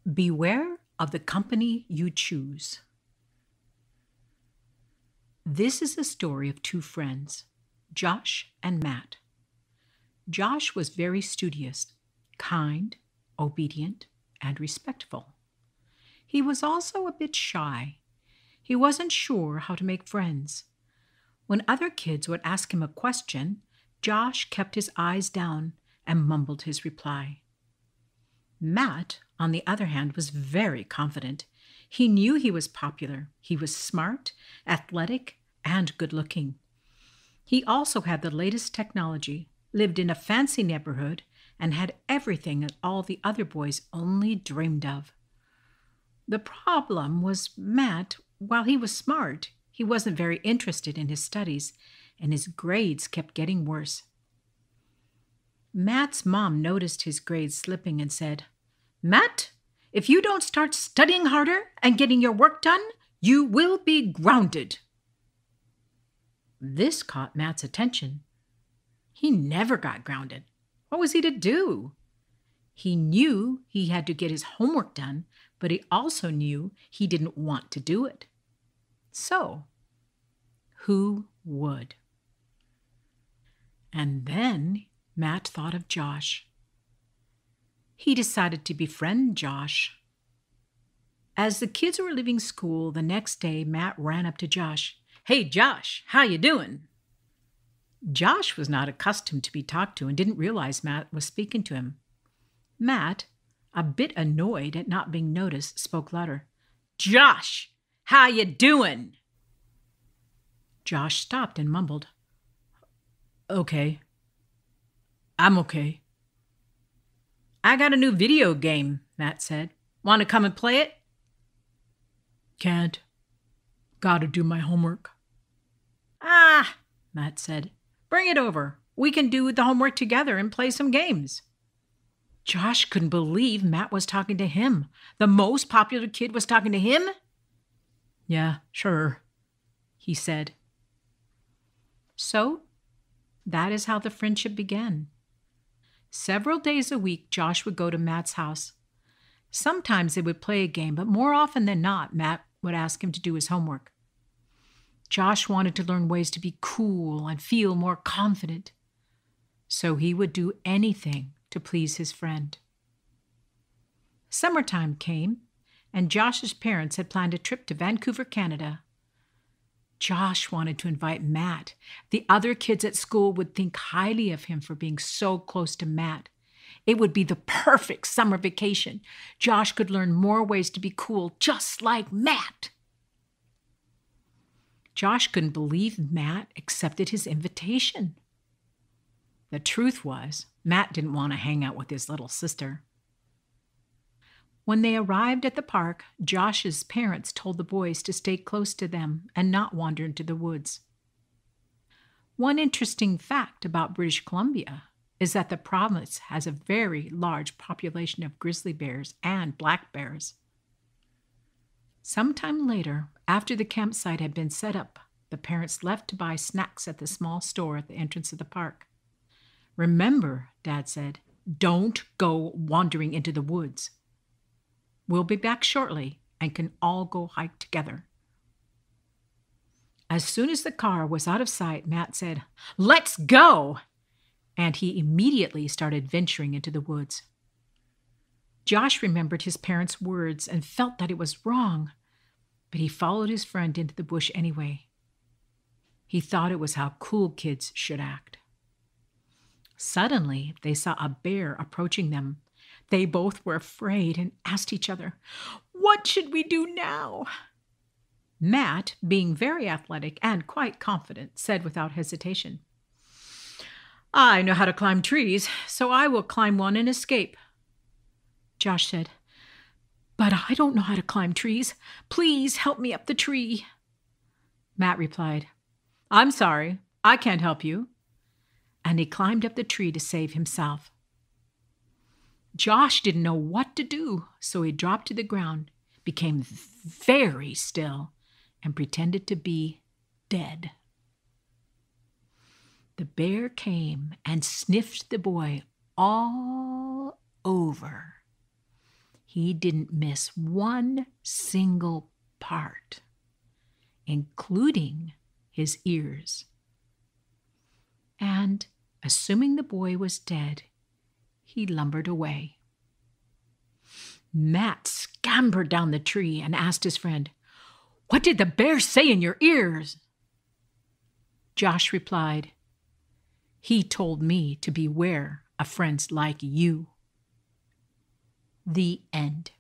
Beware of the company you choose. This is a story of two friends, Josh and Matt. Josh was very studious, kind, obedient, and respectful. He was also a bit shy. He wasn't sure how to make friends. When other kids would ask him a question, Josh kept his eyes down and mumbled his reply. Matt, on the other hand, was very confident. He knew he was popular. He was smart, athletic, and good-looking. He also had the latest technology, lived in a fancy neighborhood, and had everything that all the other boys only dreamed of. The problem was Matt, while he was smart, he wasn't very interested in his studies, and his grades kept getting worse. Matt's mom noticed his grades slipping and said, "Matt, if you don't start studying harder and getting your work done, you will be grounded." This caught Matt's attention. He never got grounded. What was he to do? He knew he had to get his homework done, but he also knew he didn't want to do it. So, who would? And then Matt thought of Josh. He decided to befriend Josh. As the kids were leaving school the next day, Matt ran up to Josh. "Hey, Josh, how you doing?" Josh was not accustomed to be talked to and didn't realize Matt was speaking to him. Matt, a bit annoyed at not being noticed, spoke louder. "Josh, how you doing?" Josh stopped and mumbled, "Okay. I'm okay." "I got a new video game," Matt said. "Want to come and play it?" "Can't. Gotta do my homework." "Ah," Matt said. "Bring it over. We can do the homework together and play some games." Josh couldn't believe Matt was talking to him. The most popular kid was talking to him? "Yeah, sure," he said. So, that is how the friendship began. Several days a week, Josh would go to Matt's house. Sometimes they would play a game, but more often than not, Matt would ask him to do his homework. Josh wanted to learn ways to be cool and feel more confident, so he would do anything to please his friend. Summertime came, and Josh's parents had planned a trip to Vancouver, Canada. Josh wanted to invite Matt. The other kids at school would think highly of him for being so close to Matt. It would be the perfect summer vacation. Josh could learn more ways to be cool, just like Matt. Josh couldn't believe Matt accepted his invitation. The truth was, Matt didn't want to hang out with his little sister. When they arrived at the park, Josh's parents told the boys to stay close to them and not wander into the woods. One interesting fact about British Columbia is that the province has a very large population of grizzly bears and black bears. Sometime later, after the campsite had been set up, the parents left to buy snacks at the small store at the entrance of the park. "Remember," Dad said, "don't go wandering into the woods. We'll be back shortly and can all go hike together." As soon as the car was out of sight, Matt said, "Let's go!" And he immediately started venturing into the woods. Josh remembered his parents' words and felt that it was wrong, but he followed his friend into the bush anyway. He thought it was how cool kids should act. Suddenly, they saw a bear approaching them. They both were afraid and asked each other, "What should we do now?" Matt, being very athletic and quite confident, said without hesitation, "I know how to climb trees, so I will climb one and escape." Josh said, "But I don't know how to climb trees. Please help me up the tree." Matt replied, "I'm sorry, I can't help you." And he climbed up the tree to save himself. Josh didn't know what to do, so he dropped to the ground, became very still, and pretended to be dead. The bear came and sniffed the boy all over. he didn't miss one single part, including his ears. And, assuming the boy was dead, he lumbered away. Matt scampered down the tree and asked his friend, "What did the bear say in your ears?" Josh replied, "He told me to beware of friends like you." The end.